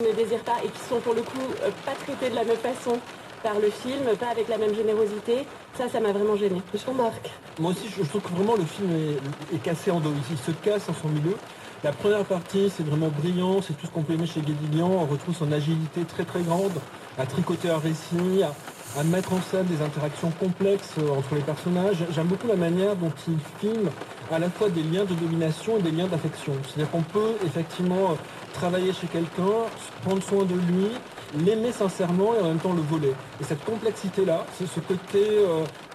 ne désirent pas et qui sont pour le coup pas traités de la même façon par le film, pas avec la même générosité, ça m'a vraiment gênée. Jean-Marc. Moi aussi, je trouve que vraiment le film est cassé en deux. Il se casse en son milieu. La première partie, c'est vraiment brillant, c'est tout ce qu'on peut aimer chez Guédiguian. On retrouve son agilité très très grande, à tricoter un récit, à mettre en scène des interactions complexes entre les personnages. J'aime beaucoup la manière dont il filme à la fois des liens de domination et des liens d'affection. C'est-à-dire qu'on peut effectivement travailler chez quelqu'un, prendre soin de lui, l'aimer sincèrement et en même temps le voler. Et cette complexité-là, c'est ce côté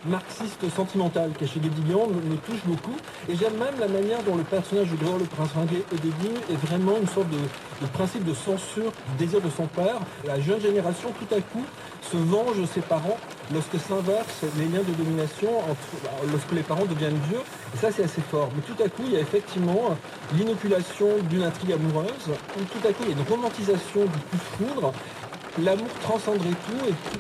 marxiste sentimental qui est chez Guédiguian me touche beaucoup. Et j'aime même la manière dont le personnage de Grégoire le Prince ringuet au début est vraiment une sorte de principe de censure du désir de son père. La jeune génération, tout à coup, se venge de ses parents lorsque s'inversent les liens de domination lorsque les parents deviennent vieux. Et ça, c'est assez fort. Mais tout à coup, il y a effectivement l'inoculation d'une intrigue amoureuse, où tout à coup, il y a une romantisation du coup de foudre. L'amour transcenderait tout et tout.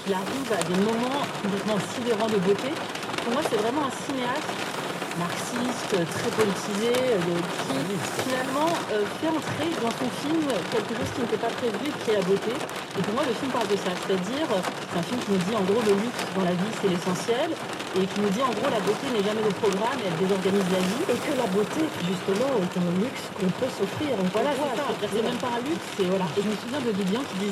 Il arrive à des moments complètement sidérants de beauté. Pour moi, c'est vraiment un cinéaste marxiste, très politisé, qui finalement fait entrer dans son film quelque chose qui n'était pas prévu, qui est la beauté. Et pour moi, le film parle de ça, c'est-à-dire c'est un film qui nous dit en gros le luxe dans la vie, c'est l'essentiel, et qui nous dit en gros la beauté n'est jamais le programme, elle désorganise la vie. Et que la beauté, justement, est un luxe qu'on peut s'offrir. Voilà, c'est ça. C'est même pas un luxe, c'est voilà. Et je me souviens de Guédiguian qui disait